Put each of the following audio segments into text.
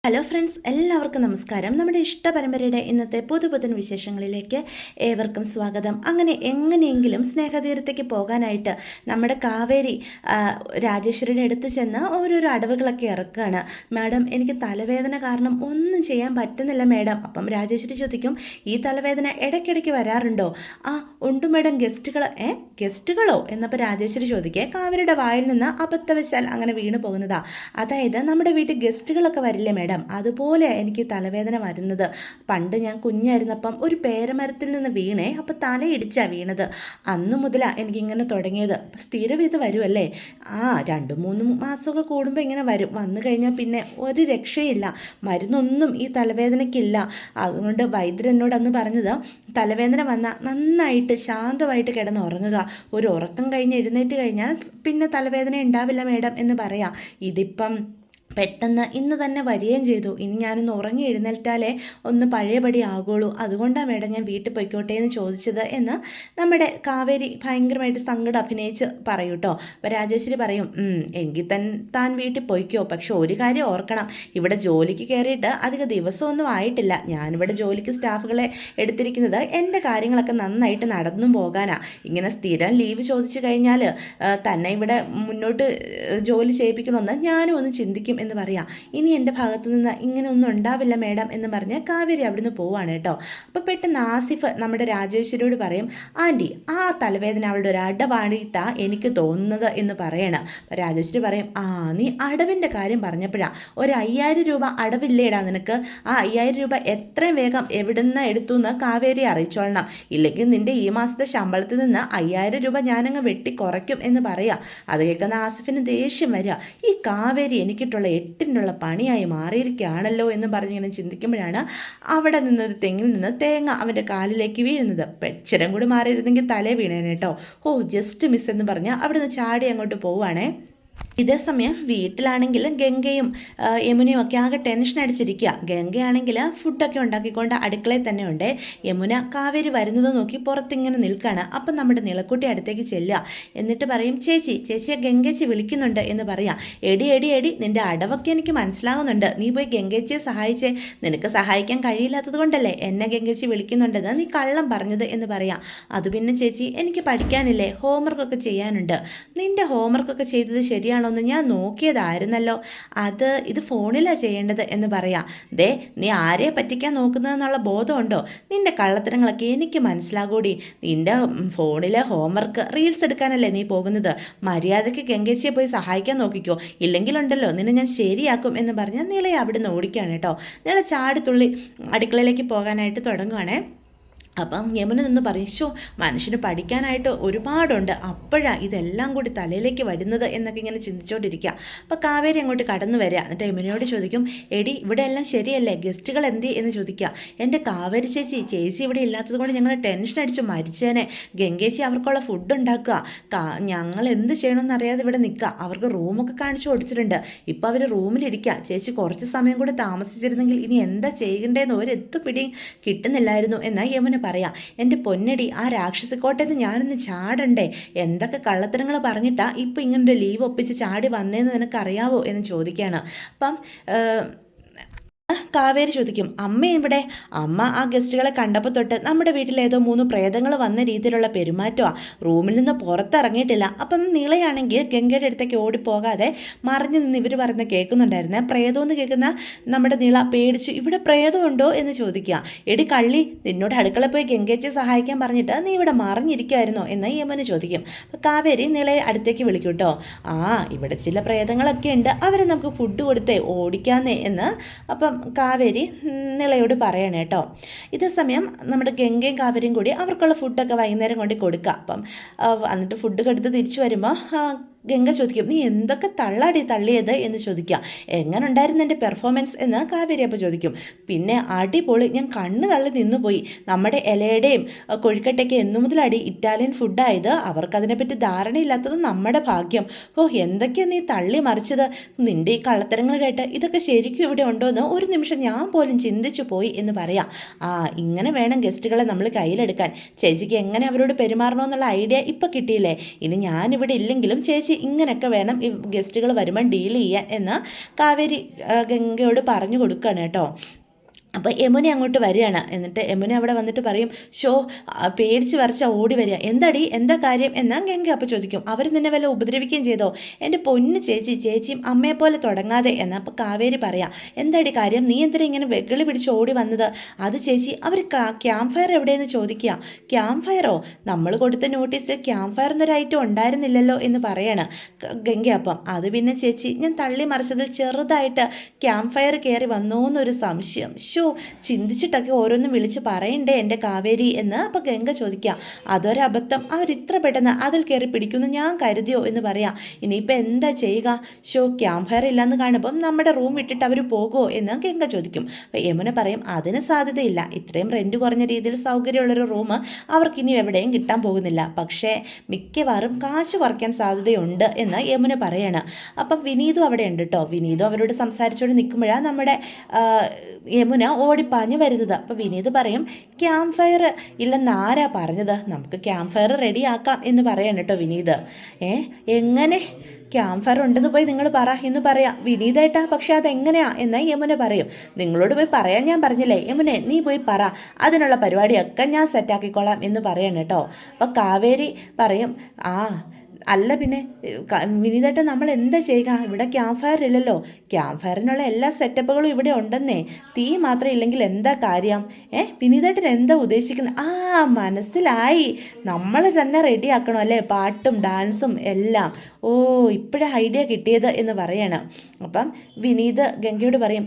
Hello friends, എല്ലാവർക്കും നമസ്കാരം. നമ്മുടെ ഇഷ്ട പരമ്പരയുടെ ഇന്നത്തെ പുതുപുത്തൻ വിശേഷങ്ങളിലേക്ക് ഏവർക്കും സ്വാഗതം. അങ്ങനെ എങ്ങനെയെങ്കിലും സ്നേഹതീരത്തേക്ക് പോകാനായിട്ട് നമ്മുടെ കാവേരി രാജേശ്വരിയുടെ അടുത്ത് ചെന്ന് ഓരോരോ അടവുകളൊക്കെ ഇറക്കുകയാണ്. മാഡം, എനിക്ക് തലവേദന കാരണം ഒന്നും ചെയ്യാൻ പറ്റുന്നില്ല മാഡം. അപ്പം രാജേശ്വരി ചോദിക്കും, ഈ തലവേദന ഇടയ്ക്കിടയ്ക്ക് വരാറുണ്ടോ? ആ ഉണ്ട് മാഡം. ഗസ്റ്റുകളോ എന്നപ്പോൾ രാജേശ്വരി ചോദിക്കേ, കാവേരിയുടെ വായിൽ നിന്ന് അബദ്ധവശാൽ അങ്ങനെ വീണു പോകുന്നതാ. അതായത് നമ്മുടെ വീട്ടിൽ ഗസ്റ്റുകളൊക്കെ വരില്ലേ മാഡം, അതുപോലെ എനിക്ക് തലവേദന വരുന്നത്. പണ്ട് ഞാൻ കുഞ്ഞായിരുന്നപ്പം ഒരു പേരമരത്തിൽ നിന്ന് വീണേ, അപ്പം തലയിടിച്ചാ വീണത്. അന്നു മുതലാണ് എനിക്കിങ്ങനെ തുടങ്ങിയത്. സ്ഥിരം ഇത് വരുമല്ലേ? 2-3 മാസമൊക്കെ കൂടുമ്പോൾ ഇങ്ങനെ വരും. വന്നു കഴിഞ്ഞാൽ പിന്നെ ഒരു രക്ഷയില്ല, മരുന്നൊന്നും ഈ തലവേദനയ്ക്കില്ല. അതുകൊണ്ട് വൈദ്യർ എന്നോട് അന്ന് പറഞ്ഞത്, തലവേദന വന്നാൽ നന്നായിട്ട് ശാന്തമായിട്ട് കിടന്ന് ഉറങ്ങുക. ഒരു ഉറക്കം കഴിഞ്ഞ് എഴുന്നേറ്റ് കഴിഞ്ഞാൽ പിന്നെ തലവേദന ഉണ്ടാവില്ല മാഡം എന്ന് പറയാം. ഇതിപ്പം പെട്ടെന്ന് ഇന്ന് തന്നെ വരികയും ചെയ്തു. ഇനി ഞാനൊന്ന് ഉറങ്ങി എഴുന്നേൽറ്റാലേ ഒന്ന് പഴയപടി ആകുള്ളൂ. അതുകൊണ്ടാണ് മേഡം ഞാൻ വീട്ടിൽ പോയിക്കോട്ടെ എന്ന് ചോദിച്ചത് എന്ന് നമ്മുടെ കാവേരി ഭയങ്കരമായിട്ട് സങ്കടം അഭിനയിച്ച് പറയൂ കേട്ടോ. അപ്പോൾ രാജേശ്വരി പറയും, എങ്കിൽ താൻ വീട്ടിൽ പോയിക്കോ. പക്ഷെ ഒരു കാര്യം ഓർക്കണം, ഇവിടെ ജോലിക്ക് കയറിയിട്ട് അധിക ദിവസമൊന്നും ആയിട്ടില്ല. ഞാനിവിടെ ജോലിക്ക് സ്റ്റാഫുകളെ എടുത്തിരിക്കുന്നത് എൻ്റെ കാര്യങ്ങളൊക്കെ നന്നായിട്ട് നടന്നും പോകാനാണ്. ഇങ്ങനെ സ്ഥിരം ലീവ് ചോദിച്ചു കഴിഞ്ഞാൽ തന്നെ ഇവിടെ മുന്നോട്ട് ജോലി ചെയ്യിപ്പിക്കണമെന്ന് ഞാനും ഒന്ന് ചിന്തിക്കും എന്ന് പറയാം. ഇനി എൻ്റെ ഭാഗത്തു നിന്ന് ഇങ്ങനെ ഒന്നും ഉണ്ടാവില്ല മാഡം എന്ന് പറഞ്ഞ് കാവേരി അവിടുന്ന് പോവാണ് കേട്ടോ. അപ്പോൾ പെട്ടെന്ന് ആസിഫ് നമ്മുടെ രാജേശ്വരിയോട് പറയും, ആൻറ്റി, ആ തലവേദന അവളുടെ ഒരു അടവാണിയിട്ടാണ് എനിക്ക് തോന്നുന്നത് എന്ന് പറയണം. അപ്പോൾ രാജേശ്വരി പറയും, നീ അടവിൻ്റെ കാര്യം പറഞ്ഞപ്പോഴാണ്, ഒരു 5000 രൂപ അടവില്ലേടാ നിനക്ക്? ആ 5000 രൂപ എത്രയും വേഗം എവിടുന്ന് എടുത്തു എന്ന് കാവേരി അറിയിച്ചോളണം. ഇല്ലെങ്കിൽ നിൻ്റെ ഈ മാസത്തെ ശമ്പളത്തിൽ നിന്ന് 5000 രൂപ ഞാനങ്ങ് വെട്ടി കുറയ്ക്കും എന്ന് പറയാം. അത് കേൾക്കുന്ന ആസിഫിന് ദേഷ്യം വരിക. ഈ കാവേരി എനിക്കിട്ടുള്ള 8-നുള്ള പണിയായി മാറിയിരിക്കുകയാണല്ലോ എന്ന് പറഞ്ഞിങ്ങനെ ചിന്തിക്കുമ്പോഴാണ് അവിടെ നിന്നൊരു തെങ്ങിൽ നിന്ന് തേങ്ങ അവൻ്റെ കാലിലേക്ക് വീഴുന്നത്. പെച്ചിരം കൂടി മാറിയിരുന്നെങ്കിൽ തലേ വീണേനെ കേട്ടോ. ജസ്റ്റ് മിസ് എന്ന് പറഞ്ഞാൽ അവിടെ നിന്ന് ചാടി അങ്ങോട്ട് പോവുകയാണേ. ഇതേസമയം വീട്ടിലാണെങ്കിൽ ഗംഗയും യമുനയും ഒക്കെ ആകെ ടെൻഷൻ അടിച്ചിരിക്കുക. ഗംഗയാണെങ്കിൽ ഫുഡൊക്കെ ഉണ്ടാക്കിക്കൊണ്ട് അടുക്കളയിൽ തന്നെ ഉണ്ട്. യമുന കാവേരി വരുന്നത് നോക്കി പുറത്തിങ്ങനെ നിൽക്കുകയാണ്. അപ്പം നമ്മുടെ നിളക്കുട്ടി അടുത്തേക്ക് ചെല്ലുക. എന്നിട്ട് പറയും, ചേച്ചിയെ ഗംഗേച്ചി വിളിക്കുന്നുണ്ട് എന്ന് പറയാം. എടി നിൻ്റെ അടവൊക്കെ എനിക്ക് മനസ്സിലാകുന്നുണ്ട്. നീ പോയി ഗംഗേച്ചിയെ സഹായിച്ചേ. നിനക്ക് സഹായിക്കാൻ കഴിയില്ലാത്തത് കൊണ്ടല്ലേ എന്നെ ഗംഗേച്ചി വിളിക്കുന്നുണ്ടെന്ന് നീ കള്ളം പറഞ്ഞത് എന്ന് പറയാം. അത് പിന്നെ ചേച്ചി, എനിക്ക് പഠിക്കാനില്ലേ, ഹോംവർക്കൊക്കെ ചെയ്യാനുണ്ട്. നിൻ്റെ ഹോംവർക്കൊക്കെ ചെയ്തത് ശരിയാണോ എന്ന് ഞാൻ നോക്കിയതായിരുന്നല്ലോ. ഇത് ഫോണിലാണ് ചെയ്യേണ്ടത് എന്ന് പറയാം. നീ ആരെ പറ്റിക്കാൻ നോക്കുന്നതെന്നുള്ള ബോധമുണ്ടോ? നിന്റെ കള്ളത്തരങ്ങളൊക്കെ എനിക്ക് മനസ്സിലാകൂടി. നിന്റെ ഫോണിലെ ഹോംവർക്ക് റീൽസ് എടുക്കാനല്ലേ നീ പോകുന്നത്? മര്യാദയ്ക്ക് ഗംഗേച്ചിയെ പോയി സഹായിക്കാൻ നോക്കിക്കോ. ഇല്ലെങ്കിലുണ്ടല്ലോ നിന്നെ ഞാൻ ശരിയാക്കും എന്ന് പറഞ്ഞാൽ നിളയെ അവിടുന്ന് ഓടിക്കുകയാണ് കേട്ടോ. നിള ചാടിത്തുള്ളി അടുക്കളയിലേക്ക് പോകാനായിട്ട് തുടങ്ങുവാണേ. അപ്പം യമുന നിന്ന് പറയും, മനുഷ്യന് പഠിക്കാനായിട്ട് ഒരുപാടുണ്ട്, അപ്പോഴാണ് ഇതെല്ലാം കൂടി തലയിലേക്ക് വരുന്നത് എന്നൊക്കെ ഇങ്ങനെ ചിന്തിച്ചുകൊണ്ടിരിക്കുക. അപ്പോൾ കാവേരി അങ്ങോട്ട് കടന്നു വരിക. എന്നിട്ട് യമുനയോട് ചോദിക്കും, എടി ഇവിടെ എല്ലാം ശരിയല്ലേ, ഗസ്റ്റുകൾ എന്തി എന്ന് ചോദിക്കുക. എൻ്റെ കാവേരി ചേച്ചി ഇവിടെ ഇല്ലാത്തത് കൊണ്ട് ഞങ്ങൾ ടെൻഷൻ അടിച്ചു മരിച്ചേനെ. ഗംഗേച്ചി അവർക്കുള്ള ഫുഡ് ഉണ്ടാക്കുക, ഞങ്ങൾ എന്ത് ചെയ്യണമെന്ന് അറിയാതെ ഇവിടെ നിൽക്കുക. അവർക്ക് റൂമൊക്കെ കാണിച്ചു കൊടുത്തിട്ടുണ്ട്. ഇപ്പോൾ അവർ റൂമിലിരിക്കുക. ചേച്ചി കുറച്ച് സമയം കൂടി താമസിച്ചിരുന്നെങ്കിൽ ഇനി എന്താ ചെയ്യേണ്ടതെന്ന് ഒരെത്തുപിടിയും കിട്ടുന്നില്ലായിരുന്നു എന്നാൽ യമുന പറയാം. എൻ്റെ പൊന്നടി, ആ രാക്ഷസിക്കോട്ടേന്ന് ഞാനൊന്ന് ചാടണ്ടേ? എന്തൊക്കെ കള്ളത്തരങ്ങൾ പറഞ്ഞിട്ടാ ഇപ്പം ഇങ്ങനൊരു ലീവ് ഒപ്പിച്ച് ചാടി വന്നതെന്ന് നിനക്കറിയാവോ എന്ന് ചോദിക്കുകയാണ്. അപ്പം കാവേരി ചോദിക്കും, അമ്മ ഇവിടെ? അമ്മ ആ ഗസ്റ്റുകളെ കണ്ടപ്പോൾ തൊട്ട് നമ്മുടെ വീട്ടിൽ ഏതോ 3 പ്രേതങ്ങൾ വന്ന രീതിയിലുള്ള പെരുമാറ്റമാണ്. റൂമിൽ നിന്ന് പുറത്തിറങ്ങിയിട്ടില്ല. അപ്പം നിളയാണെങ്കിൽ ഗംഗയുടെ അടുത്തേക്ക് ഓടിപ്പോകാതെ മറിഞ്ഞു നിന്ന് ഇവർ പറഞ്ഞ് കേൾക്കുന്നുണ്ടായിരുന്നേ. പ്രേതമെന്ന് കേൾക്കുന്ന നമ്മുടെ നിള പേടിച്ചു, ഇവിടെ പ്രേതമുണ്ടോ എന്ന് ചോദിക്കുക. എടി കള്ളി, നിന്നോട് അടുക്കള പോയി ഗംഗേച്ചയെ സഹായിക്കാൻ പറഞ്ഞിട്ട് നീ ഇവിടെ മറിഞ്ഞിരിക്കുമായിരുന്നോ എന്ന് യമന് ചോദിക്കും. അപ്പം കാവേരി നിളയെ അടുത്തേക്ക് വിളിക്കും കേട്ടോ. ഇവിടെ ചില പ്രേതങ്ങളൊക്കെ ഉണ്ട്, അവരെ നമുക്ക് ഫുഡ് കൊടുത്തേ ഓടിക്കാന്നേ എന്ന് അപ്പം കാവേരി നിളയോട് പറയണേ കേട്ടോ. ഇതേ സമയം നമ്മുടെ ഗംഗയും കാവേരിയും കൂടി അവർക്കുള്ള ഫുഡൊക്കെ വൈകുന്നേരം കൊണ്ട് കൊടുക്കുക. അപ്പം എന്നിട്ട് ഫുഡ് കൊടുത്ത് തിരിച്ചു വരുമ്പോൾ ഗംഗ ചോദിക്കും, നീ എന്തൊക്കെ തള്ളിയത് എന്ന് ചോദിക്കുക. എങ്ങനെ ഉണ്ടായിരുന്നു എൻ്റെ പെർഫോമൻസ് എന്ന് കാവേരി അപ്പോൾ ചോദിക്കും. പിന്നെ അടിപൊളി, ഞാൻ കണ്ണ് തള്ളി നിന്നുപോയി. നമ്മുടെ ഇലയുടെയും കൊഴുക്കട്ടയ്ക്ക് എന്നു മുതലടി ഇറ്റാലിയൻ ഫുഡായത്. അവർക്കതിനെപ്പറ്റി ധാരണയില്ലാത്തത് നമ്മുടെ ഭാഗ്യം. എന്തൊക്കെയാണ് നീ തള്ളി മറിച്ചത്? നിൻ്റെ ഈ കള്ളത്തരങ്ങൾ കേട്ട് ഇതൊക്കെ ശരിക്കും ഇവിടെ ഉണ്ടോ എന്ന് ഒരു നിമിഷം ഞാൻ പോലും ചിന്തിച്ചു പോയി എന്ന് പറയാം. ഇങ്ങനെ വേണം ഗസ്റ്റുകളെ നമ്മൾ കയ്യിലെടുക്കാൻ. ചേച്ചിക്ക് എങ്ങനെ അവരോട് പെരുമാറണമെന്നുള്ള ഐഡിയ ഇപ്പം കിട്ടിയില്ലേ? ഇനി ഞാനിവിടെ ഇല്ലെങ്കിലും ചേച്ചി ചേച്ചി ഇങ്ങനെയൊക്കെ വേണം ഈ ഗസ്റ്റുകൾ വരുമ്പം ഡീൽ ചെയ്യാൻ എന്ന് കാവേരി ഗംഗയോട് പറഞ്ഞു കൊടുക്കുകയാണ് കേട്ടോ. അപ്പോൾ യമുന അങ്ങോട്ട് വരികയാണ്. എന്നിട്ട് യമുന അവിടെ വന്നിട്ട് പറയും, ഷോ പേടിച്ച് വരച്ച ഓടി വരിക, എന്താടി എന്താ കാര്യം എന്നാ ഗംഗ അപ്പോൾ ചോദിക്കും. അവർ നിന്നെ വല്ല ഉപദ്രവിക്കുകയും ചെയ്തോ? എൻ്റെ പൊന്ന് ചേച്ചി, ചേച്ചിയും അമ്മയെപ്പോലെ തുടങ്ങാതെ എന്ന്. അപ്പോൾ കാവേരി പറയാം, എന്താടി കാര്യം, നീ എന്തിനാ ഇങ്ങനെ വെകളി പിടിച്ച് ഓടി വന്നത്? അത് ചേച്ചി അവർ ക്യാമ്പ് ഫയർ എവിടെയെന്ന് ചോദിക്കുക. ക്യാമ്പ് ഫയറോ? നമ്മൾ കൊടുത്ത നോട്ടീസിൽ ക്യാമ്പ് ഫയർ എന്നൊരു ഐറ്റം ഉണ്ടായിരുന്നില്ലല്ലോ എന്ന് പറയാണ് ഗംഗ. അപ്പം അത് പിന്നെ ചേച്ചി ഞാൻ തള്ളി മറിച്ചതിൽ ചെറുതായിട്ട് ക്യാമ്പ് ഫയർ കയറി വന്നോ എന്നൊരു സംശയം. ചിന്തിച്ചിട്ടൊക്കെ ഓരോന്നും വിളിച്ച് പറയണ്ടേ എൻ്റെ കാവേരി എന്ന് അപ്പോൾ ഗംഗ ചോദിക്കുക. അതൊരബദ്ധം, അവരിത്ര പെട്ടെന്ന് അതിൽ കയറി പിടിക്കുമെന്ന് ഞാൻ കരുതിയോ എന്ന് പറയാം. ഇനിയിപ്പോൾ എന്താ ചെയ്യുക? ക്യാമ്പ് ഫയർ ഇല്ലയെന്ന് കാണുമ്പം നമ്മുടെ റൂം വിട്ടിട്ട് അവർ പോകുമോ എന്ന് ഗംഗ ചോദിക്കും. അപ്പോൾ യമുന പറയും, അതിന് സാധ്യതയില്ല, ഇത്രയും റെൻറ്റ് കുറഞ്ഞ രീതിയിൽ സൗകര്യമുള്ളൊരു റൂം അവർക്കിനി എവിടെയും കിട്ടാൻ പോകുന്നില്ല, പക്ഷേ മിക്കവാറും കാശ് കുറയ്ക്കാൻ സാധ്യതയുണ്ട് എന്ന് യമുന പറയാണ്. അപ്പം വിനീതും അവിടെ ഉണ്ട് കേട്ടോ. വിനീതും അവരോട് സംസാരിച്ചുകൊണ്ട് നിൽക്കുമ്പോഴാണ് നമ്മുടെ യമുന ഓടിപ്പാഞ്ഞ് വരുന്നത്. അപ്പോൾ വിനീത് പറയും, ക്യാമ്പ് ഫയർ ഇല്ലെന്ന് ആരാ പറഞ്ഞത്? നമുക്ക് ക്യാമ്പ് ഫയർ റെഡിയാക്കാം എന്ന് പറയാണ് കേട്ടോ വിനീത്. എങ്ങനെ ക്യാമ്പ് ഫയർ ഉണ്ടെന്ന് പോയി നിങ്ങൾ പറ എന്ന് പറയാം വിനീതേട്ടാ. പക്ഷെ അതെങ്ങനെയാ എന്ന് യമുന പറയും. നിങ്ങളോട് പോയി പറയാൻ ഞാൻ പറഞ്ഞില്ലേ യമുനെ, നീ പോയി പറ, അതിനുള്ള പരിപാടിയൊക്കെ ഞാൻ സെറ്റാക്കിക്കോളാം എന്ന് പറയണം കേട്ടോ. അപ്പോൾ കാവേരി പറയും, അല്ല പിന്നെ വിനീതേട്ടൻ നമ്മൾ എന്താ ചെയ്യുക? ഇവിടെ ക്യാമ്പ് ഫയർ ഇല്ലല്ലോ. ക്യാമ്പ് ഫയറിനുള്ള എല്ലാ സെറ്റപ്പുകളും ഇവിടെ ഉണ്ടെന്നേ, തീ മാത്രം ഇല്ലെങ്കിൽ എന്താ കാര്യം? വിനീതേട്ടൻ എന്താ ഉദ്ദേശിക്കുന്നത്? മനസ്സിലായി, നമ്മൾ തന്നെ റെഡിയാക്കണം അല്ലേ, പാട്ടും ഡാൻസും എല്ലാം. ഇപ്പോഴാണ് ഐഡിയ കിട്ടിയത് എന്ന് പറയണം. അപ്പം വിനീത് ഗംഗയോട് പറയും,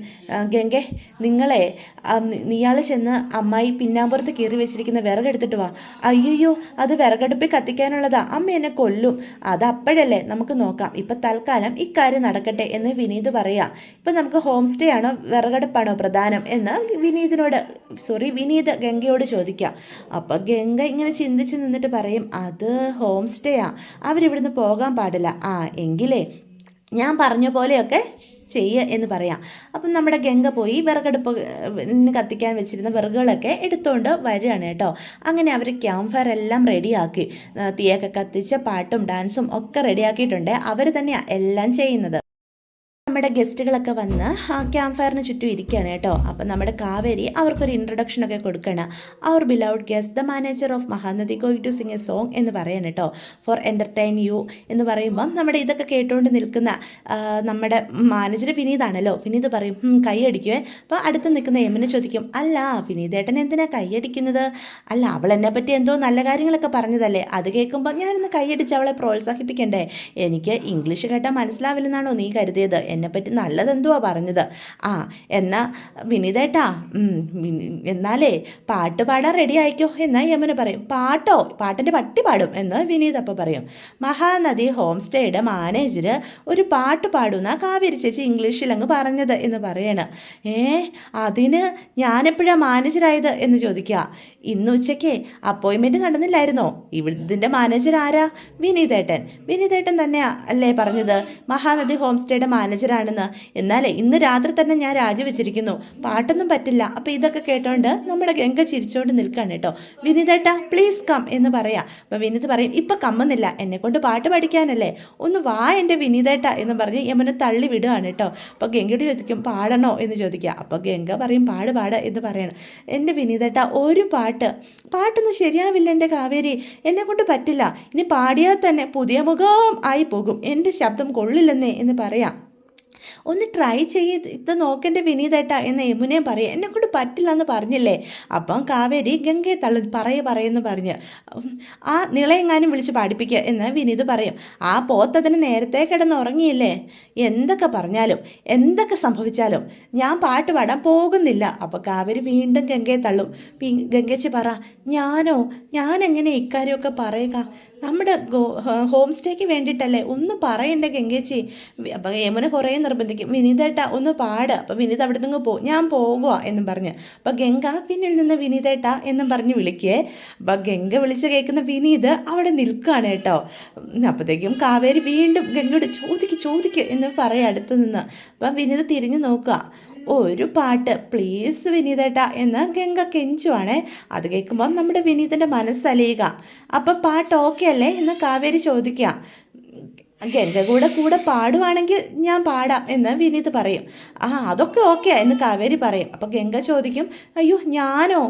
ഗംഗെ നിങ്ങളെ നീയാൾ ചെന്ന് അമ്മായി പിന്നാമ്പുറത്ത് കീറി വെച്ചിരിക്കുന്ന വിറകെടുത്തിട്ട് വാ. അയ്യോ, അത് വിറകടുപ്പിൽ കത്തിക്കാനുള്ളതാ, അമ്മ എന്നെ കൊല്ലും. അതപ്പോഴല്ലേ, നമുക്ക് നോക്കാം, ഇപ്പം തൽക്കാലം ഇക്കാര്യം നടക്കട്ടെ എന്ന് വിനീത് പറയാം. ഇപ്പം നമുക്ക് ഹോം സ്റ്റേ ആണോ വിറകടുപ്പാണോ പ്രധാനം എന്ന് വിനീത് ഗംഗയോട് ചോദിക്കാം. അപ്പം ഗംഗ ഇങ്ങനെ ചിന്തിച്ച് നിന്നിട്ട് പറയും, അത് ഹോം സ്റ്റേയാ, അവരിവിടുന്ന് പോകാൻ പാടില്ല. എങ്കിലേ ഞാൻ പറഞ്ഞ പോലെയൊക്കെ എന്ന് പറയാം. അപ്പം നമ്മുടെ ഗംഗ പോയി വിറകടുപ്പ് കത്തിക്കാൻ വെച്ചിരുന്ന വിറകുകളൊക്കെ എടുത്തുകൊണ്ട് വരികയാണ് കേട്ടോ. അങ്ങനെ അവർ ക്യാമ്പ് ഫയർ എല്ലാം റെഡിയാക്കി, തീയൊക്കെ കത്തിച്ച് പാട്ടും ഡാൻസും ഒക്കെ റെഡിയാക്കിയിട്ടുണ്ട്. അവർ തന്നെയാണ് എല്ലാം ചെയ്യുന്നത്. നമ്മുടെ ഗസ്റ്റുകളൊക്കെ വന്ന് ക്യാമ്പ് ഫയറിന് ചുറ്റും ഇരിക്കുകയാണ് കേട്ടോ. അപ്പം നമ്മുടെ കാവേരി അവർക്കൊരു ഇൻട്രൊഡക്ഷനൊക്കെ കൊടുക്കണം. അവർ beloved guest the manager of Mahanadi going to sing a song എന്ന് പറയണം കേട്ടോ, ഫോർ എൻ്റർടൈൻ യു എന്ന് പറയുമ്പം നമ്മുടെ ഇതൊക്കെ കേട്ടുകൊണ്ട് നിൽക്കുന്ന നമ്മുടെ മാനേജർ വിനീതാണല്ലോ. വിനീത് പറയും, കൈയടിക്കുവേ. അപ്പോൾ അടുത്ത് നിൽക്കുന്ന യമുന ചോദിക്കും, അല്ല വിനീതേട്ടൻ എന്തിനാ കൈയടിക്കുന്നത്? അല്ല, അവൾ എന്നെ പറ്റി എന്തോ നല്ല കാര്യങ്ങളൊക്കെ പറഞ്ഞതല്ലേ, അത് കേൾക്കുമ്പോൾ ഞാനൊന്ന് കൈയടിച്ച് അവളെ പ്രോത്സാഹിപ്പിക്കണ്ടേ? എനിക്ക് ഇംഗ്ലീഷ് കേട്ടാൽ മനസ്സിലാവില്ലെന്നാണോ നീ കരുതിയത്? എന്നെപ്പറ്റി നല്ലതെന്തുവാ പറഞ്ഞത്? എന്നാ വിനീതേട്ടാ, എന്നാലേ പാട്ട് പാടാൻ റെഡി ആയിക്കോ എന്ന് യമുന പറയും. പാട്ടോ? പാട്ടിൻ്റെ പട്ടി പാടും എന്ന് വിനീത് അപ്പോൾ പറയും. മഹാനദി ഹോം സ്റ്റേയുടെ മാനേജർ ഒരു പാട്ട് പാടുന്ന കാവേരി ചേച്ചി ഇംഗ്ലീഷിൽ അങ്ങ് പറഞ്ഞത് എന്ന് പറയണം. അതിന് ഞാനെപ്പോഴാണ് മാനേജറായത് എന്ന് ചോദിക്കുക. ഇന്ന് ഉച്ചയ്ക്ക് അപ്പോയിൻമെൻറ്റ് നടന്നില്ലായിരുന്നോ? ഇതിൻ്റെ മാനേജർ ആരാ? വിനീതേട്ടൻ തന്നെയാ അല്ലേ പറഞ്ഞത് മഹാനദി ഹോം സ്റ്റേയുടെ മാനേജറാണെന്ന്? എന്നാലേ ഇന്ന് രാത്രി തന്നെ ഞാൻ രാജിവെച്ചിരിക്കുന്നു, പാട്ടൊന്നും പറ്റില്ല. അപ്പോൾ ഇതൊക്കെ കേട്ടോണ്ട് നമ്മുടെ ഗംഗ ചിരിച്ചോണ്ട് നിൽക്കുകയാണ് കേട്ടോ. വിനീതേട്ടാ പ്ലീസ് കം എന്ന് പറയാം. അപ്പോൾ വിനീത് പറയും, ഇപ്പം കമ്മുന്നില്ല, എന്നെക്കൊണ്ട് പാട്ട് പഠിക്കാനല്ലേ, ഒന്ന് വാ എൻ്റെ വിനീതേട്ടാ എന്ന് പറഞ്ഞ് യമുന തള്ളി വിടുകയാണ് കേട്ടോ. അപ്പോൾ ഗംഗയോട് ചോദിക്കും, പാടണോ എന്ന് ചോദിക്കുക. അപ്പോൾ ഗംഗ പറയും, പാട് എന്ന് പറയണം. എൻ്റെ വിനീതേട്ടാ ഒരു പാട്ടൊന്നും ശരിയാവില്ല എൻ്റെ കാവേരി, എന്നെക്കൊണ്ട് പറ്റില്ല, ഇനി പാടിയാൽ തന്നെ പുതിയ മുഖം ആയി പോകും, എൻ്റെ ശബ്ദം കൊള്ളില്ലെന്നേ എന്ന് പറയാം. ഒന്ന് ട്രൈ ചെയ്ത് നോക്കേണ്ട വിനീതേട്ടാ എന്ന് യമുനയും പറയും. എന്നെക്കൊണ്ട് പറ്റില്ല എന്ന് പറഞ്ഞില്ലേ. അപ്പം കാവേരി ഗംഗയെ പറയുമെന്ന് പറഞ്ഞ് ആ നിളയെങ്ങാനും വിളിച്ച് പാടിപ്പിക്കുക എന്ന് വിനീത് പറയും. ആ പോത്തതിന് നേരത്തെ കിടന്നുറങ്ങിയില്ലേ, എന്തൊക്കെ പറഞ്ഞാലും എന്തൊക്കെ സംഭവിച്ചാലും ഞാൻ പാട്ട് പാടാൻ പോകുന്നില്ല. അപ്പോൾ കാവേരി വീണ്ടും ഗംഗയെ തള്ളും. ഗംഗേച്ചി പറ, ഞാനെങ്ങനെ ഇക്കാര്യമൊക്കെ പറയുക? നമ്മുടെ ഹോം സ്റ്റേക്ക് വേണ്ടിയിട്ടല്ലേ, ഒന്ന് പറയണ്ടേ ഗംഗേച്ചി? അപ്പോൾ യമുന കുറേ നിർബന്ധിക്കും, വിനീതേട്ടാ ഒന്ന് പാട്. അപ്പോൾ വിനീത് അവിടെ നിന്ന് ഞാൻ പോകുക എന്നും പറഞ്ഞ്. അപ്പോൾ ഗംഗ പിന്നിൽ നിന്ന് വിനീതേട്ടാ എന്നും പറഞ്ഞ് വിളിക്കേ. അപ്പോൾ ഗംഗ വിളിച്ച് കേൾക്കുന്ന വിനീത് അവിടെ നിൽക്കുകയാണ് കേട്ടോ. അപ്പോഴത്തേക്കും കാവേരി വീണ്ടും ഗംഗയോട് ചോദിക്ക് എന്ന് പറയാം അടുത്ത് നിന്ന്. അപ്പം വിനീത് തിരിഞ്ഞു നോക്കുക. ഒരു പാട്ട് പ്ലീസ് വിനീതേട്ടാ എന്ന് ഗംഗ കെഞ്ചുവാണേ. അത് കേൾക്കുമ്പോൾ നമ്മുടെ വിനീതിൻ്റെ മനസ്സലിയുക. അപ്പം പാട്ട് ഓക്കെ അല്ലേ എന്ന് കാവേരി ചോദിക്കുക. ഗംഗ കൂടെ പാടുവാണെങ്കിൽ ഞാൻ പാടാം എന്ന് വിനീത് പറയും. അതൊക്കെ ഓക്കെ എന്ന് കാവേരി പറയും. അപ്പോൾ ഗംഗ ചോദിക്കും, അയ്യോ ഞാനോ?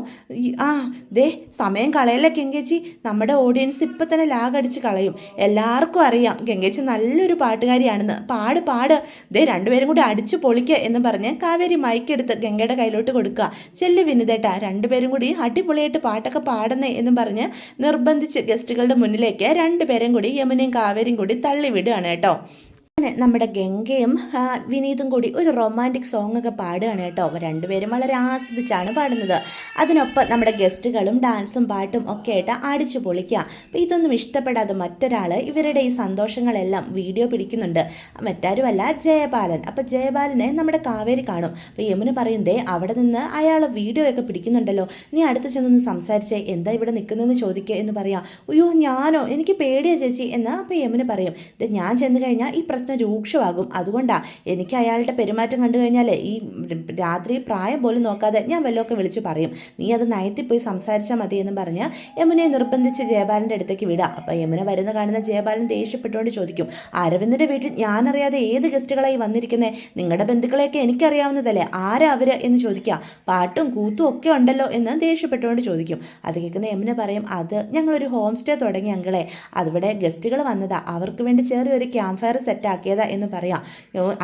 ആ ദേ സമയം കളയല്ലേ ഗംഗേച്ചി, നമ്മുടെ ഓഡിയൻസ് ഇപ്പം തന്നെ ലാഗടിച്ച് കളയും. എല്ലാവർക്കും അറിയാം ഗംഗേച്ചി നല്ലൊരു പാട്ടുകാരിയാണെന്ന്. പാട് ദേ രണ്ടുപേരും കൂടി അടിച്ചു പൊളിക്കുക എന്ന് പറഞ്ഞ് കാവേരി മൈക്കെടുത്ത് ഗംഗയുടെ കയ്യിലോട്ട് കൊടുക്കുക. ചെല്ല് വിനിതേട്ടാ, രണ്ടുപേരും കൂടി അടിപൊളിയായിട്ട് പാട്ടൊക്കെ പാടുന്നേ എന്ന് പറഞ്ഞ് നിർബന്ധിച്ച് ഗസ്റ്റുകളുടെ മുന്നിലേക്ക് രണ്ടുപേരും കൂടി യമുനയും കാവേരിയും കൂടി തള്ളി വിടുകയാണ് കേട്ടോ. അങ്ങനെ നമ്മുടെ ഗംഗയും വിനീതും കൂടി ഒരു റൊമാൻറ്റിക് സോങ് ഒക്കെ പാടുകയാണ് കേട്ടോ. രണ്ടുപേരും വളരെ ആസ്വദിച്ചാണ് പാടുന്നത്. അതിനൊപ്പം നമ്മുടെ ഗസ്റ്റുകളും ഡാൻസും പാട്ടും ഒക്കെ ആയിട്ട് അടിച്ചു പൊളിക്കുക. അപ്പോൾ ഇതൊന്നും ഇഷ്ടപ്പെടാതെ മറ്റൊരാൾ ഇവരുടെ ഈ സന്തോഷങ്ങളെല്ലാം വീഡിയോ പിടിക്കുന്നുണ്ട്. മറ്റാരുമല്ല, ജയപാലൻ. അപ്പോൾ ജയപാലനെ നമ്മുടെ കാവേരി കാണും. അപ്പോൾ യമുന പറയുന്നതേ അവിടെ നിന്ന് അയാൾ വീഡിയോ ഒക്കെ പിടിക്കുന്നുണ്ടല്ലോ, നീ അടുത്ത് ചെന്നൊന്ന് സംസാരിച്ചേ, എന്താ ഇവിടെ നിൽക്കുന്നതെന്ന് ചോദിക്കുക എന്ന് പറയാം. അയ്യോ ഞാനോ, എനിക്ക് പേടിയാ ചേച്ചി എന്ന് അപ്പോൾ യമുന പറയും. ഞാൻ ചെന്ന് കഴിഞ്ഞാൽ ഈ പ്രശ്നം രൂക്ഷമാകും, അതുകൊണ്ടാണ് എനിക്ക് അയാളുടെ പെരുമാറ്റം കണ്ടു കഴിഞ്ഞാൽ ഈ രാത്രി പ്രായം പോലും നോക്കാതെ ഞാൻ വല്ലതൊക്കെ വിളിച്ചു പറയും, നീ അത് നയത്തിൽ പോയി സംസാരിച്ചാൽ മതി എന്ന് പറഞ്ഞ് യമുനയെ നിർബന്ധിച്ച് ജയപാലൻ്റെ അടുത്തേക്ക് വിടാം. അപ്പോൾ യമുന വരുന്ന കാണുന്ന ജയപാലൻ ദേഷ്യപ്പെട്ടുകൊണ്ട് ചോദിക്കും, അരവിന്ദൻ്റെ വീട്ടിൽ ഞാനറിയാതെ ഏത് ഗസ്റ്റുകളായി വന്നിരിക്കുന്നത്? നിങ്ങളുടെ ബന്ധുക്കളെയൊക്കെ എനിക്കറിയാവുന്നതല്ലേ, ആരാ അവർ എന്ന് ചോദിക്കുക. പാട്ടും കൂത്തും ഒക്കെ ഉണ്ടല്ലോ എന്ന് ദേഷ്യപ്പെട്ടുകൊണ്ട് ചോദിക്കും. അത് കേൾക്കുന്ന യമുന പറയും, അത് ഞങ്ങളൊരു ഹോം സ്റ്റേ തുടങ്ങി അങ്കിളെ, അതിവിടെ ഗസ്റ്റുകൾ വന്നതാ, അവർക്ക് വേണ്ടി ചെറിയൊരു ക്യാമ്പ് ഫയർ സെറ്റാക്കിയതാ എന്ന് പറയാം.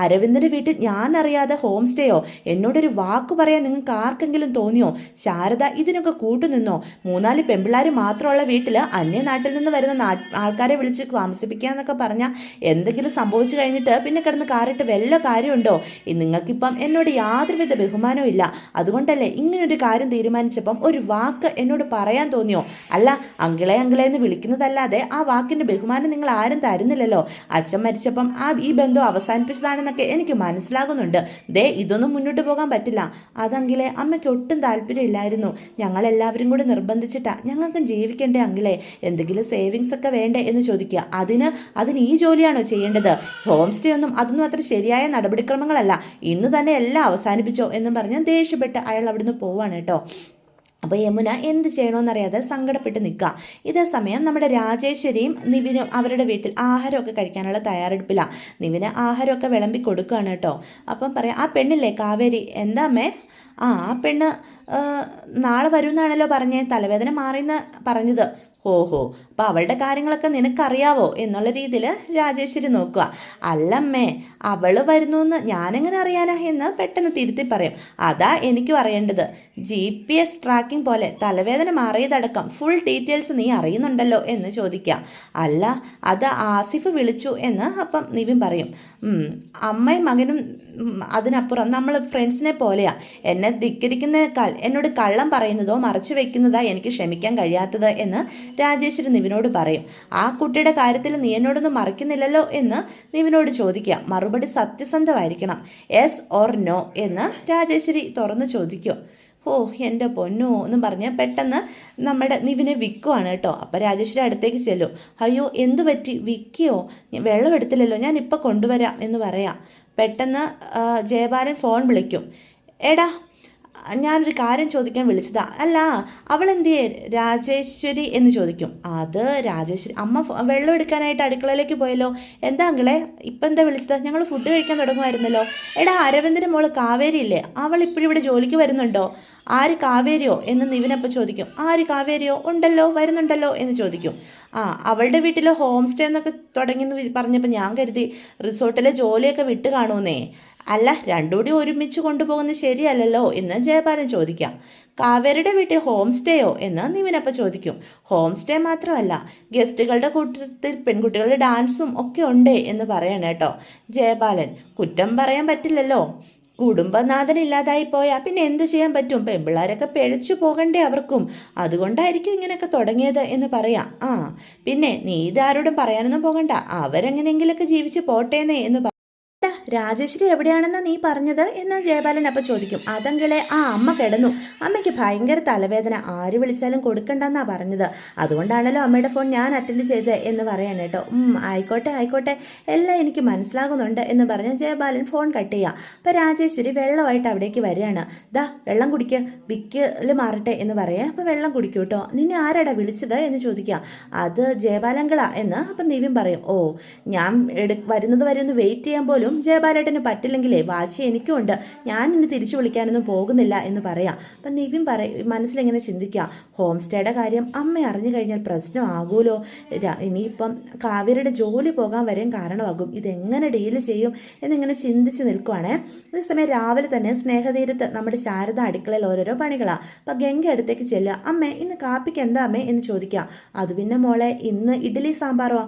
അരവിന്ദൻ്റെ വീട്ടിൽ ഞാൻ അറിയാതെ ഹോം സ്റ്റേയോ? എന്നോടൊരു വാക്ക് പറയാൻ നിങ്ങൾക്ക് ആർക്കെങ്കിലും തോന്നിയോ? ശാരദ ഇതിനൊക്കെ കൂട്ടുനിന്നോ? 3-4 പെമ്പിള്ളാർ മാത്രമുള്ള വീട്ടിൽ അന്യനാട്ടിൽ നിന്ന് വരുന്ന ആൾക്കാരെ വിളിച്ച് താമസിപ്പിക്കുക എന്നൊക്കെ പറഞ്ഞാൽ എന്തെങ്കിലും സംഭവിച്ചു കഴിഞ്ഞിട്ട് പിന്നെ കിടന്ന് കാറിട്ട് വല്ല കാര്യമുണ്ടോ? നിങ്ങൾക്കിപ്പം എന്നോട് യാതൊരുവിധ ബഹുമാനവും ഇല്ല, അതുകൊണ്ടല്ലേ ഇങ്ങനൊരു കാര്യം തീരുമാനിച്ചപ്പം ഒരു വാക്ക് എന്നോട് പറയാൻ തോന്നിയോ? അല്ല, അങ്കിളെ എന്ന് വിളിക്കുന്നതല്ലാതെ ആ വാക്കിൻ്റെ ബഹുമാനം നിങ്ങൾ ആരും തരുന്നില്ലല്ലോ. അച്ഛൻ മരിച്ചപ്പം ഈ ബന്ധം അവസാനിപ്പിച്ചതാണെന്നൊക്കെ എനിക്ക് മനസ്സിലാകുന്നുണ്ട്. ഇതൊന്നും മുന്നോട്ട് പോകാൻ പറ്റില്ല. അതെങ്കിലേ അമ്മയ്ക്ക് ഒട്ടും താല്പര്യമില്ലായിരുന്നു. ഞങ്ങളെല്ലാവരും കൂടി നിർബന്ധിച്ചിട്ടാ, ഞങ്ങൾക്കും ജീവിക്കണ്ടേ അങ്കിളെ, എന്തെങ്കിലും സേവിങ്സ് ഒക്കെ വേണ്ടേ എന്ന് ചോദിക്കുക. അതിന് ഈ ജോലിയാണോ ചെയ്യേണ്ടത്? ഹോം സ്റ്റേ അതൊന്നും അത്ര ശരിയായ നടപടിക്രമങ്ങളല്ല, ഇന്ന് തന്നെ എല്ലാം അവസാനിപ്പിച്ചോ എന്നും പറഞ്ഞ് ദേഷ്യപ്പെട്ട് അയാൾ അവിടുന്ന് പോവാണ് കേട്ടോ. അപ്പോൾ യമുന എന്ത് ചെയ്യണമെന്നറിയാതെ സങ്കടപ്പെട്ട് നിൽക്കുക. ഇതേ സമയം നമ്മുടെ രാജേശ്വരിയും നിവിനും അവരുടെ വീട്ടിൽ ആഹാരമൊക്കെ കഴിക്കാനുള്ള തയ്യാറെടുപ്പിലാണ്. നിവിന് ആഹാരമൊക്കെ വിളമ്പി കൊടുക്കുകയാണ് കേട്ടോ. അപ്പം പറയാം, ആ പെണ്ണില്ലേ കാവേരി, എന്താ അമ്മേ? ആ പെണ്ണ് നാളെ വരുമെന്നാണല്ലോ പറഞ്ഞേ, തലവേദന മാറിയെന്ന് പറഞ്ഞത്. ഓഹോ, അപ്പം അവളുടെ കാര്യങ്ങളൊക്കെ നിനക്കറിയാവോ എന്നുള്ള രീതിയിൽ രാജേശ്വരി നോക്കുക. അല്ലമ്മേ, അവൾ വരുന്നു എന്ന് ഞാനെങ്ങനെ അറിയാനാ എന്ന് പെട്ടെന്ന് തിരുത്തി പറയും. അതാ എനിക്കും അറിയേണ്ടത്. GPS ട്രാക്കിംഗ് പോലെ തലവേദന മാറിയതടക്കം ഫുൾ ഡീറ്റെയിൽസ് നീ അറിയുന്നുണ്ടല്ലോ എന്ന് ചോദിക്കുക. അല്ല, അത് ആസിഫ് വിളിച്ചു എന്ന് അപ്പം നിവിൻ പറയും. അമ്മയും മകനും അതിനപ്പുറം നമ്മൾ ഫ്രണ്ട്സിനെ പോലെയാണ്. എന്നെ ധിക്കരിക്കുന്നതിനേക്കാൾ എന്നോട് കള്ളം പറയുന്നതോ മറച്ചു വെക്കുന്നതാ എനിക്ക് ക്ഷമിക്കാൻ കഴിയാത്തത് എന്ന് രാജേശ്വരി നിവിനോട് പറയും. ആ കുട്ടിയുടെ കാര്യത്തിൽ നീ എന്നോടൊന്നും മറക്കുന്നില്ലല്ലോ എന്ന് നിവിനോട് ചോദിക്കുക. മറുപടി സത്യസന്ധമായിരിക്കണം, യെസ് ഓർ നോ എന്ന് രാജേശ്വരി തുറന്ന് ചോദിക്കും. ഓ എൻ്റെ പൊന്നോ എന്നും പറഞ്ഞ് പെട്ടെന്ന് നമ്മുടെ നിവിനെ വിൽക്കുവാണ് കേട്ടോ. അപ്പോൾ രാജേശ്വരി അടുത്തേക്ക് ചെല്ലും. അയ്യോ എന്തു പറ്റി, വിൽക്കിയോ? വെള്ളം എടുത്തില്ലല്ലോ, ഞാൻ ഇപ്പം കൊണ്ടുവരാം എന്ന് പറയാം. പെട്ടെന്ന് ജയപാലൻ ഫോൺ വിളിക്കും. എടാ, ഞാനൊരു കാര്യം ചോദിക്കാൻ വിളിച്ചതാ. അല്ല, അവളെന്തിയേ രാജേശ്വരി എന്ന് ചോദിക്കും. അത് രാജേശ്വരി അമ്മ വെള്ളം എടുക്കാനായിട്ട് അടുക്കളയിലേക്ക് പോയല്ലോ. എന്താ അങ്കിളെ ഇപ്പം എന്താ വിളിച്ചത്? ഞങ്ങൾ ഫുഡ് കഴിക്കാൻ തുടങ്ങുമായിരുന്നല്ലോ. എടാ, അരവിന്ദൻ്റെ മോള് കാവേരി ഇല്ലേ, അവൾ ഇപ്പോഴും ഇവിടെ ജോലിക്ക് വരുന്നുണ്ടോ? ആര്, കാവേരിയോ എന്ന് നിവിനപ്പം ചോദിക്കും. ആര് കാവേരിയോ? ഉണ്ടല്ലോ, വരുന്നുണ്ടല്ലോ എന്ന് ചോദിക്കും. അവളുടെ വീട്ടിൽ ഹോം സ്റ്റേ എന്നൊക്കെ തുടങ്ങിയെന്ന് പറഞ്ഞപ്പോൾ ഞാൻ കരുതി റിസോർട്ടിലെ ജോലിയൊക്കെ വിട്ട് കാണുമെന്നേ. അല്ല, രണ്ടുകൂടി ഒരുമിച്ച് കൊണ്ടുപോകുന്നത് ശരിയല്ലല്ലോ എന്ന് ജയപാലൻ ചോദിക്കാം. കാവേരിയുടെ വീട്ടിൽ ഹോം സ്റ്റേയോ എന്ന് നിവിനപ്പം ചോദിക്കും. ഹോം സ്റ്റേ മാത്രമല്ല, ഗസ്റ്റുകളുടെ കൂട്ടത്തിൽ പെൺകുട്ടികളുടെ ഡാൻസും ഒക്കെ ഉണ്ട് എന്ന് പറയണം കേട്ടോ. ജയപാലൻ, കുറ്റം പറയാൻ പറ്റില്ലല്ലോ, കുടുംബനാഥൻ ഇല്ലാതായി പോയാൽ പിന്നെ എന്ത് ചെയ്യാൻ പറ്റും? പെൺപിള്ളേരൊക്കെ പിഴച്ചു പോകണ്ടേ അവർക്കും, അതുകൊണ്ടായിരിക്കും ഇങ്ങനെയൊക്കെ തുടങ്ങിയത് എന്ന് പറയാം. പിന്നെ നീ ഇതാരോടും പറയാനൊന്നും പോകണ്ട, അവരെങ്ങനെയെങ്കിലൊക്കെ ജീവിച്ച് പോട്ടേന്നേ എന്ന് രാജേശ്വരി എവിടെയാണെന്നാ നീ പറഞ്ഞത് എന്ന് ജയബാലൻ അപ്പം ചോദിക്കും. അതെങ്കിലേ അമ്മ കിടന്നു, അമ്മയ്ക്ക് ഭയങ്കര തലവേദന, ആര് വിളിച്ചാലും കൊടുക്കണ്ടെന്നാ പറഞ്ഞത്, അതുകൊണ്ടാണല്ലോ അമ്മയുടെ ഫോൺ ഞാൻ അറ്റൻഡ് ചെയ്തത് എന്ന് പറയാണ് കേട്ടോ. ആയിക്കോട്ടെ ആയിക്കോട്ടെ, എല്ലാം എനിക്ക് മനസ്സിലാകുന്നുണ്ട് എന്ന് പറഞ്ഞ് ജയബാലൻ ഫോൺ കട്ട് ചെയ്യാം. അപ്പം രാജേശ്വരി വെള്ളമായിട്ട് അവിടേക്ക് വരികയാണ്. ദാ വെള്ളം കുടിക്കുക, വിക്കൽ മാറട്ടെ എന്ന് പറയാം. അപ്പം വെള്ളം കുടിക്കൂ കേട്ടോ. നിന്നെ ആരാടാ വിളിച്ചത് എന്ന് ചോദിക്കുക. അത് ജയബാലങ്കളാ എന്ന് അപ്പം നിവിൻ പറയും. ഞാൻ വരുന്നത് വരെ ഒന്ന് വെയിറ്റ് ചെയ്യാൻ പോലും ജയബാലേട്ടന് പറ്റില്ലെങ്കിലേ വാശി എനിക്കും ഉണ്ട്, ഞാൻ ഇനി തിരിച്ചു വിളിക്കാനൊന്നും പോകുന്നില്ല എന്ന് പറയാം. അപ്പം നിവിൻ മനസ്സിലിങ്ങനെ ചിന്തിക്കുക, ഹോം സ്റ്റേയുടെ കാര്യം അമ്മ അറിഞ്ഞു കഴിഞ്ഞാൽ പ്രശ്നമാകുമല്ലോ, ഇനിയിപ്പം കാവേരിയുടെ ജോലി പോകാൻ വരെയും കാരണമാകും, ഇതെങ്ങനെ ഡീല് ചെയ്യും എന്നിങ്ങനെ ചിന്തിച്ച് നിൽക്കുവാണേ. അതേസമയം രാവിലെ തന്നെ സ്നേഹതീരത്ത് നമ്മുടെ ശാരദ അടുക്കളയിൽ ഓരോരോ പണികളാണ്. അപ്പം ഗംഗ അടുത്തേക്ക് ചെല്ലുക. അമ്മേ ഇന്ന് കാപ്പിക്ക് എന്താ അമ്മേ എന്ന് ചോദിക്കുക. അത് പിന്നെ മോളെ ഇന്ന് ഇഡ്ഡലി സാമ്പാറോ,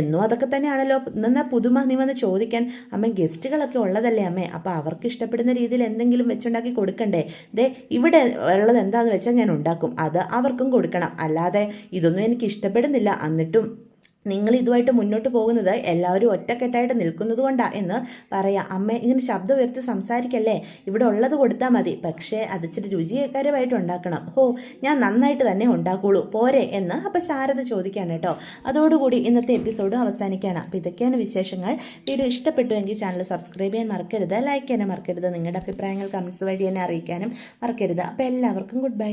എന്നും അതൊക്കെ തന്നെയാണല്ലോ, ഇന്നെന്നാ പുതുമ നീ വന്ന് ചോദിക്കാൻ. അമ്മ ഗസ്റ്റുകളൊക്കെ ഉള്ളതല്ലേ അമ്മേ, അപ്പോൾ അവർക്ക് ഇഷ്ടപ്പെടുന്ന രീതിയിൽ എന്തെങ്കിലും വെച്ചുണ്ടാക്കി കൊടുക്കണ്ടേ. ഇവിടെ ഉള്ളത് എന്താണെന്ന് വെച്ചാൽ ഞാൻ ഉണ്ടാക്കും, അത് അവർക്കും കൊടുക്കണം, അല്ലാതെ ഇതൊന്നും എനിക്ക് ഇഷ്ടപ്പെടുന്നില്ല, എന്നിട്ടും നിങ്ങൾ ഇതുമായിട്ട് മുന്നോട്ട് പോകുന്നത് എല്ലാവരും ഒറ്റക്കെട്ടായിട്ട് നിൽക്കുന്നത് കൊണ്ടാണ് എന്ന് പറയാം. അമ്മ ഇങ്ങനെ ശബ്ദം ഉയർത്തി സംസാരിക്കല്ലേ, ഇവിടെ ഉള്ളത് കൊടുത്താൽ മതി, പക്ഷേ അത് ഇച്ചിരി രുചികരമായിട്ട് ഉണ്ടാക്കണം. ഞാൻ നന്നായിട്ട് തന്നെ ഉണ്ടാക്കുള്ളൂ പോരെ എന്ന് അപ്പം ശാരദ ചോദിക്കുകയാണ് കേട്ടോ. അതോടുകൂടി ഇന്നത്തെ എപ്പിസോഡ് അവസാനിക്കുകയാണ്. അപ്പോൾ ഇതൊക്കെയാണ് വിശേഷങ്ങൾ. വീഡിയോ ഇഷ്ടപ്പെട്ടുവെങ്കിൽ ചാനൽ സബ്സ്ക്രൈബ് ചെയ്യാൻ മറക്കരുത്, ലൈക്ക് ചെയ്യാനും മറക്കരുത്, നിങ്ങളുടെ അഭിപ്രായങ്ങൾ കമൻസ് വഴി എന്നെ അറിയിക്കാനും മറക്കരുത്. അപ്പോൾ എല്ലാവർക്കും ഗുഡ് ബൈ.